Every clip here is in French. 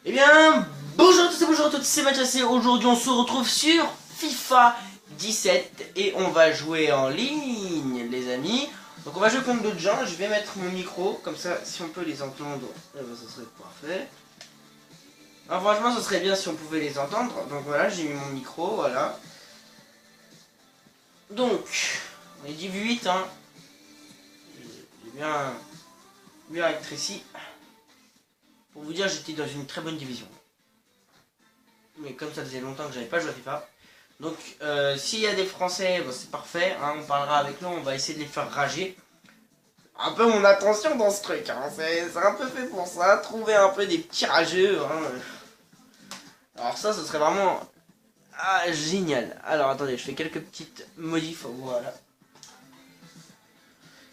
Eh bien, bonjour à tous et bonjour à toutes, c'est Mathias et aujourd'hui on se retrouve sur FIFA 17 et on va jouer en ligne les amis. Donc on va jouer contre d'autres gens, je vais mettre mon micro, comme ça si on peut les entendre, eh ben, ça serait parfait. Alors franchement ce serait bien si on pouvait les entendre, donc voilà j'ai mis mon micro, voilà. Donc, on est 18 hein, j'ai bien rétréci. Pour vous dire, j'étais dans une très bonne division. Mais comme ça faisait longtemps que j'avais pas joué à FIFA. Donc, s'il y a des Français, bon, c'est parfait. Hein, on parlera avec eux, on va essayer de les faire rager. Un peu mon attention dans ce truc. Hein, c'est un peu fait pour ça. Trouver un peu des petits rageux. Hein. Alors ça, ce serait vraiment génial. Alors, attendez, je fais quelques petites modifs. Voilà.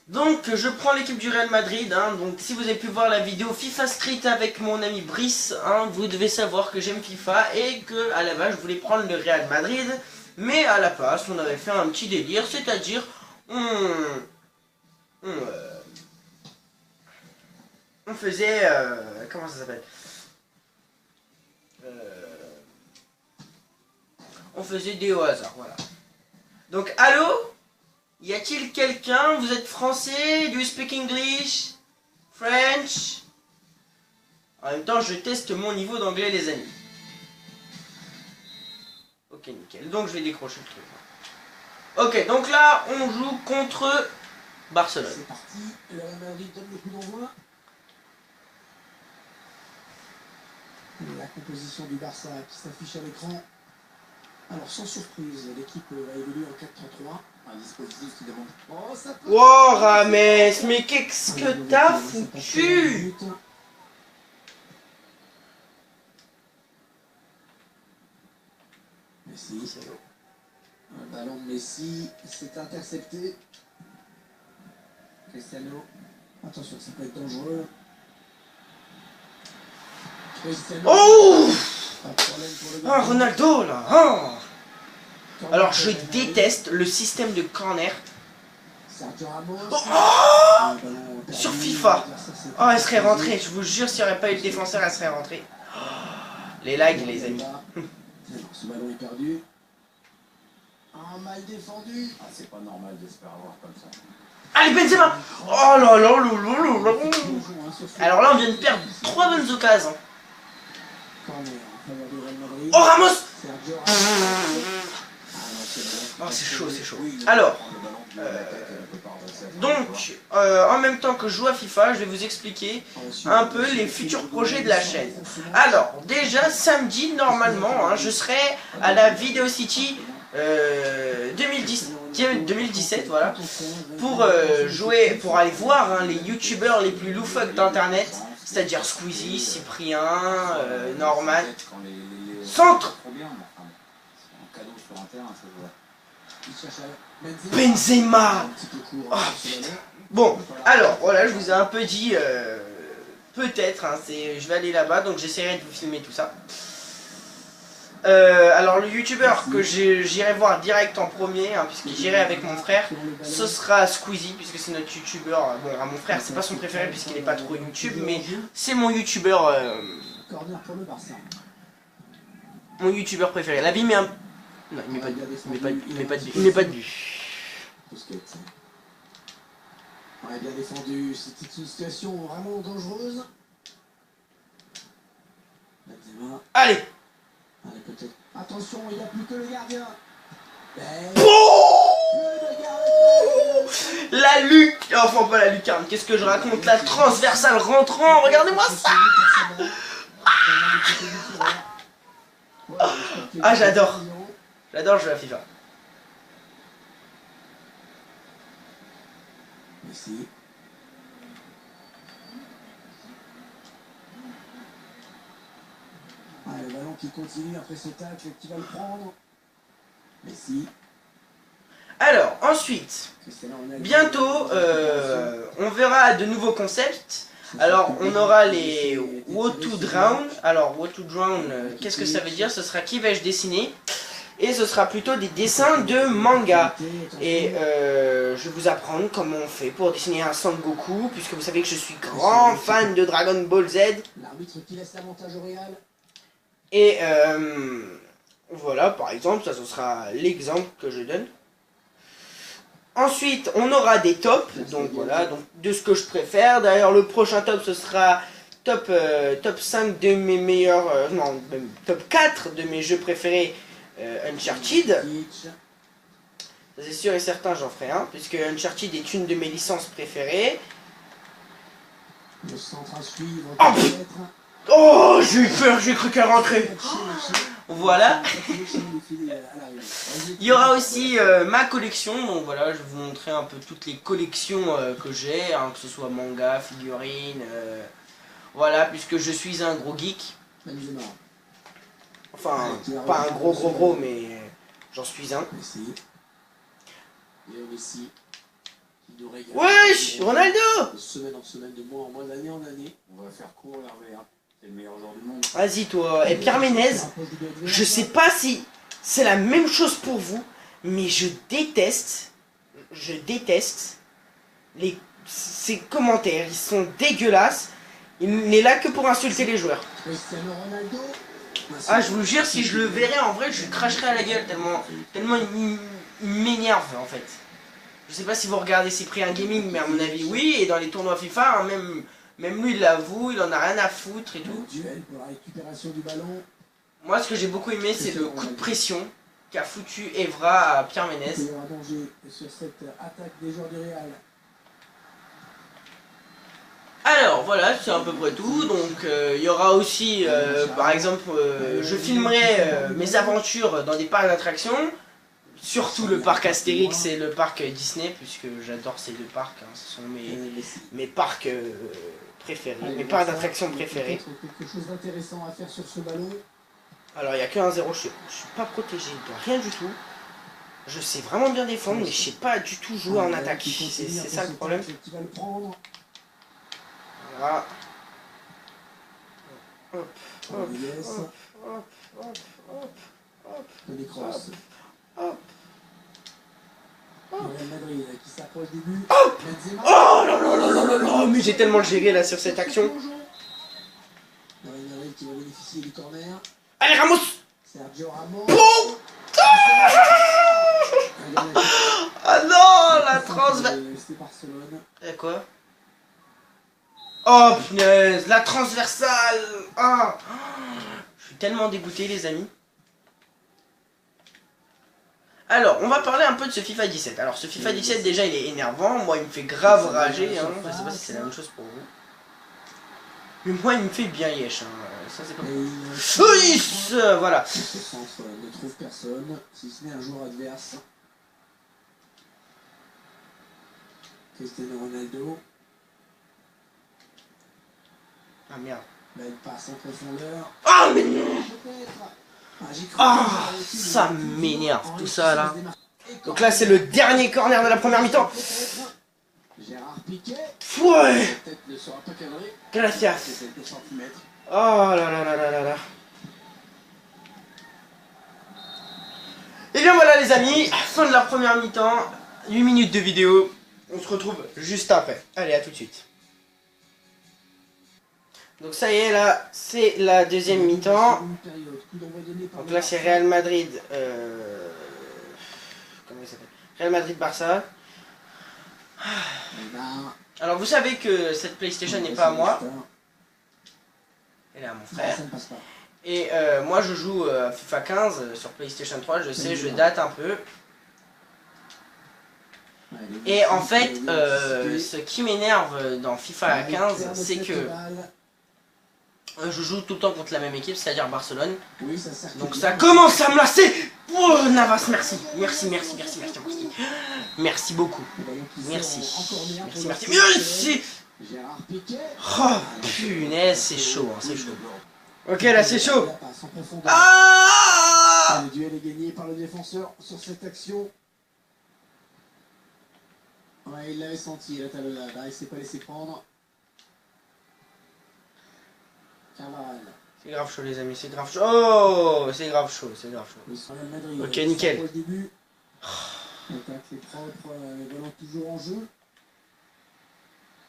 Donc je prends l'équipe du Real Madrid, hein, donc si vous avez pu voir la vidéo FIFA Street avec mon ami Brice, hein, vous devez savoir que j'aime FIFA et que à la base je voulais prendre le Real Madrid, mais à la place on avait fait un petit délire, c'est-à-dire on faisait, comment ça s'appelle, on faisait des au hasard, voilà. Donc allô? Y a-t-il quelqu'un? Vous êtes français? Do you speak English? French? En même temps, je teste mon niveau d'anglais, les amis. Ok, nickel. Donc, je vais décrocher le truc. Ok, donc là, on joue contre Barcelone. C'est parti. Le Real Madrid donne le coup d'envoi. La composition du Barça qui s'affiche à l'écran. Alors, sans surprise, l'équipe va évoluer en 4-3-3. Un dispositif qui demande... Oh, ça peut... Wow, Rames, mais qu'est-ce que t'as foutu? Messi, c'est bon. Un ballon de Messi, c'est intercepté. Cristiano, attention, ça peut être dangereux. Cristiano. Oh! Pas de problème pour le Ah, Ronaldo, là hein. Alors, je déteste le système de corner. Sergio Ramos. Oh! Sur FIFA. Oh, elle serait rentrée. Je vous jure, s'il n'y aurait pas eu le défenseur, elle serait rentrée. Oh, les lags, les amis. Ce ballon est perdu. Un mal défendu. Ah, c'est pas normal de se faire avoir comme ça. Allez, Benzema! Oh là là là là là là. Alors là, on vient de perdre 3 bonnes occasions. Oh, Ramos! Oh, c'est chaud, c'est chaud. Alors, donc, en même temps que je joue à FIFA, je vais vous expliquer un peu les futurs projets de la chaîne. Alors, déjà, samedi, normalement, hein, je serai à la Video City 2017, voilà, pour jouer, pour aller voir hein, les youtubeurs les plus loufoques d'internet, c'est-à-dire Squeezie, Cyprien, Norman, Centre, Benzema. Oh putain. Bon, alors voilà, je vous ai un peu dit, peut-être, hein, je vais aller là-bas, donc j'essaierai de vous filmer tout ça. Alors le youtubeur que j'irai voir direct en premier, hein, puisque j'irai avec mon frère, ce sera Squeezie, puisque c'est notre youtubeur. Bon, à mon frère c'est pas son préféré puisqu'il n'est pas trop YouTube, mais c'est mon youtubeur préféré. La vie met un... Non, il met pas de but. Il met pas de but. Ouais, bien défendu, c'était une situation vraiment dangereuse. Allez. Allez, peut-être. Attention, il n'y a plus que le gardien. La lucarne, enfin pas la lucarne, qu'est-ce que je raconte? La transversale rentrant, regardez-moi ça. Ah, j'adore. J'adore jouer à FIFA. Messi. Ah, le ballon qui continue après ce tacle, qui va le prendre. Messi. Alors, ensuite, bientôt, on verra de nouveaux concepts. Alors, on aura les What to Drown. Alors, What to Drown, qu'est-ce que ça veut dire? Ce sera qui vais-je dessiner? et ce sera plutôt des dessins de manga. Et je vais vous apprendre comment on fait pour dessiner un Sangoku, puisque vous savez que je suis grand fan de Dragon Ball Z. L'arbitre qui laisse l'avantage au Real. Et voilà, par exemple, ça ce sera l'exemple que je donne. Ensuite, on aura des tops, donc voilà, donc de ce que je préfère. D'ailleurs, le prochain top, ce sera top 5 de mes meilleurs, non, même top 4 de mes jeux préférés Uncharted. Ça c'est sûr et certain, j'en ferai un, puisque Uncharted est une de mes licences préférées. Le centre à suivre. Oh, j'ai eu peur, j'ai cru qu'elle rentrait. Voilà. Il y aura aussi ma collection, donc voilà, je vais vous montrer un peu toutes les collections que j'ai, hein, que ce soit manga, figurines, voilà, puisque je suis un gros geek. Enfin, pas un gros, mais j'en suis un. Wesh, Ronaldo! De semaine en semaine, de mois en mois, d'année en année, on va faire court l'Hervé. C'est le meilleur joueur du monde. Vas-y toi. Et Pierre Ménez, je sais pas si c'est la même chose pour vous, mais je déteste ces commentaires. Ils sont dégueulasses. Il n'est là que pour insulter les joueurs. Ah, je vous jure, si je le verrais en vrai, je lui cracherais à la gueule tellement il m'énerve en fait. Je sais pas si vous regardez Cyprien Gaming, mais à mon avis oui, et dans les tournois FIFA, hein, même lui il l'avoue, il en a rien à foutre et tout. Moi ce que j'ai beaucoup aimé c'est le coup de pression qu'a foutu Evra à Pierre Ménez. Alors voilà, c'est à peu près tout, donc il y aura aussi, par exemple, je filmerai mes aventures dans des parcs d'attractions. Surtout le parc Astérix et le parc Disney, puisque j'adore ces deux parcs, hein. Ce sont mes parcs préférés, mes parcs d'attractions préférés. Alors il n'y a que 1-0, je suis pas protégé de rien du tout. Je sais vraiment bien défendre, mais je sais pas du tout jouer en attaque. C'est ça le problème. Voilà. Hop, hop, hop, hop, hop, hop, hop, hop. Oh là, mais j'ai tellement géré là sur cette action. Allez Ramos. Bon. Ah non, la transversale. Quoi? Oh punaise, la transversale. Ah, je suis tellement dégoûté les amis. Alors, on va parler un peu de ce FIFA 17. Alors, ce FIFA 17, déjà, il est énervant. Moi, il me fait grave rager. Hein. Je sais pas si c'est la même chose pour vous. Mais moi, il me fait bien yesh. Hein. Ça, c'est pas bon. Voilà. Ne trouve personne, si ce n'est un joueur adverse. Cristiano Ronaldo. Ah merde. Là, il passe en profondeur. Ah, mais non. Ah, ça m'énerve tout ça là. Donc là c'est le dernier corner de la première mi-temps. Ouais. Gracias. Oh là là là là là là. Et bien voilà les amis, fin de la première mi-temps, 8 minutes de vidéo. On se retrouve juste après. Allez, à tout de suite. Donc ça y est, là, c'est la deuxième mi-temps. Donc là, c'est Real Madrid. Comment il s'appelle? Real Madrid-Barça. Alors vous savez que cette PlayStation n'est pas à moi. Elle est à mon frère. Et moi, je joue à FIFA 15 sur PlayStation 3. Je sais, je date un peu. Et en fait, ce qui m'énerve dans FIFA 15, c'est que je joue tout le temps contre la même équipe, c'est-à-dire Barcelone. Donc ça commence à me lasser. Oh Navas, merci. Merci beaucoup. Merci. Oh punaise, c'est chaud, hein, c'est chaud. Ok, là c'est chaud. Ah! Le duel est gagné par le défenseur sur cette action. Ouais, il l'avait senti, là, il s'est pas laissé prendre. Carvajal. C'est grave chaud, les amis, c'est grave chaud. Oh, c'est grave chaud, c'est grave chaud. Madrid, Ok, nickel. au début. L'attaque est propre, le ballon toujours en jeu.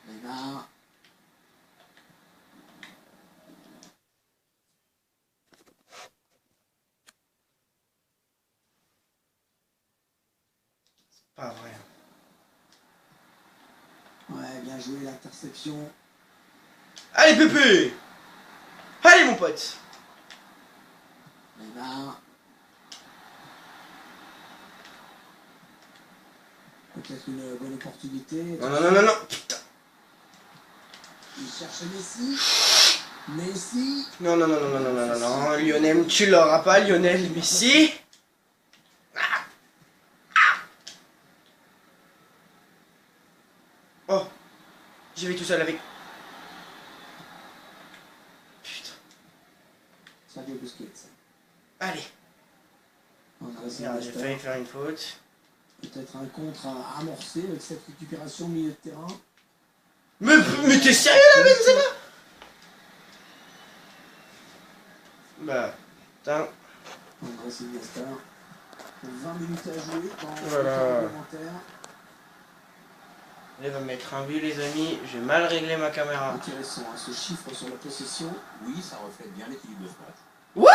Neymar. Pas vrai. Ouais, bien joué l'interception. Allez, Pépé! Allez, mon pote! Neymar. Peut-être une bonne opportunité. Non, non, non, non, non! Putain! Il cherche Messi. Messi. Non, non, non, non, non, non, non, non, non, Lionel, tu l'auras pas, Lionel Messi! Oh! J'y vais tout seul avec. Putain. Sergio Busquets. Allez! On a réussi Merde, j'ai failli faire une faute. peut-être un contre à amorcer avec cette récupération au milieu de terrain. Mais t'es sérieux là, Benzema? Bah, putain. Andrés Iniesta. 20 minutes à jouer dans Voilà. le temps réglementaire. Il va me mettre un but, les amis. J'ai mal réglé ma caméra. Intéressant, hein, ce chiffre sur la possession. Oui, ça reflète bien l'équilibre de ce match. What?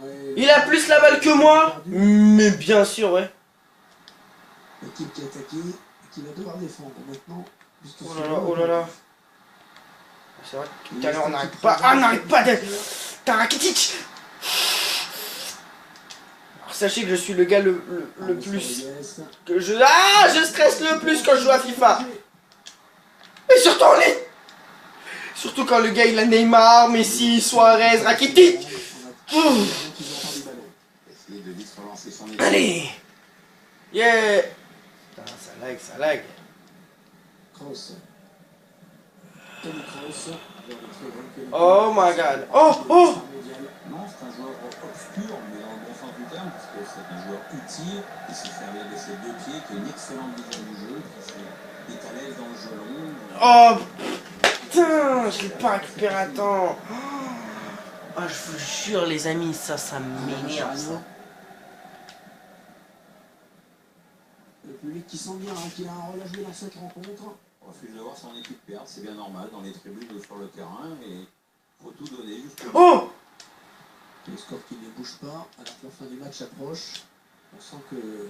Ouais, Il a plus la balle que moi? Mais bien sûr, ouais. L'équipe qui a attaqué et qui va devoir défendre maintenant. Oh là là, oh là là. C'est vrai que tout à l'heure on n'arrête pas. Ah, on n'arrête pas d'être. T'as Rakitic. Alors sachez que je suis le gars le plus. Que je. Ah, je stresse le plus quand je joue à FIFA. Et surtout en ligne. Surtout quand le gars il a Neymar, Messi, Suarez, Rakitic. Essayer de vite relancer son équipe. Allez. Yeah. Putain, ça lag, ça lag. Kroos. Toni Kroos. Oh my god. Oh, oh. Non, c'est un joueur obscur, mais dans le bon sens du terme, parce que c'est un joueur utile, qui sait servir de ses deux pieds, qui a une excellente vision du jeu, qui est à l'aise dans le jeu long. Oh putain, je l'ai pas récupéré à temps. Oh, je vous jure les amis, ça m'énerve ça. Le public qui sent bien, hein, qu'il a un rôle à jouer dans cette rencontre. On refuse de voir son équipe perdre, c'est bien normal dans les tribunes ou sur le terrain, et faut tout donner jusqu'au bout. Oh. Le score qui ne bouge pas, alors que la fin du match approche. On sent que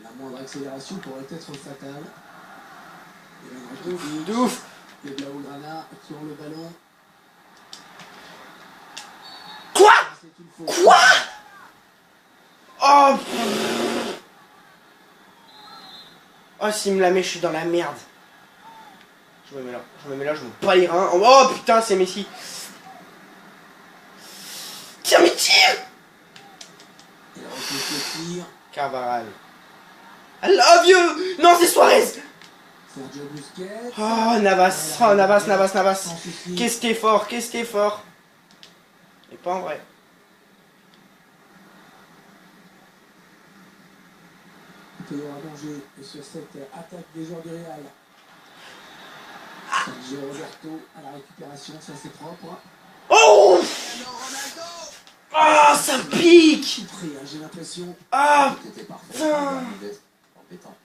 la moindre accélération pourrait être fatale. De ouf. Les Blaugrana qui ont le ballon. Quoi? C'est une faute. Quoi? Oh. Oh, s'il me la met, je suis dans la merde. Je me mets là, je me mets là, je me bats les reins. Oh putain, c'est Messi. Tiens, mais tire. Il refuse le tir. Carvajal. I love you. Non, c'est Suarez. Sergio Busquets. Oh, Navas. Oh, Navas, Navas, Navas. Sans souci. Qu'est-ce qui est fort, qu'est-ce qui est fort. Et pas en vrai. Il peut y avoir danger sur cette attaque des joueurs du Real. Sergio Roberto à la récupération, ça c'est propre. Oh. Ah, ça pique. Prêt, hein, j'ai l'impression. Ah, C'était parfait, putain. modeste, embêtant.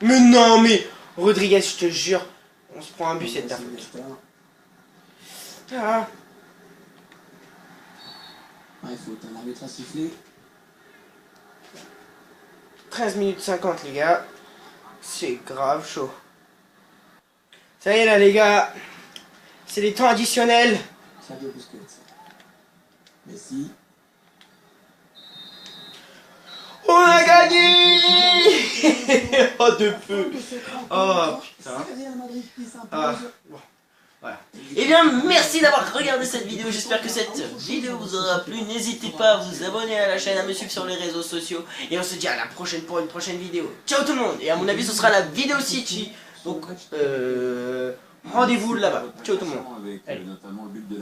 mais non, mais Rodriguez, je te jure, on se prend un but, c'est de ta faute. Ah. Ouais, faute, un arbitre à siffler. 13 minutes 50, les gars. C'est grave chaud. Ça y est, là, les gars. C'est les temps additionnels. Sergio Busquets. Messi. On a gagné. Oh, de peu. Oh, putain. Ah, bon. Voilà. Et bien, merci d'avoir regardé cette vidéo. J'espère que cette vidéo vous aura plu. N'hésitez pas à vous abonner à la chaîne, à me suivre sur les réseaux sociaux. Et on se dit à la prochaine pour une prochaine vidéo. Ciao tout le monde. Et à mon avis, ce sera la vidéo City. Donc, rendez-vous là-bas. Ciao tout le monde. Avec Allez. notamment le but de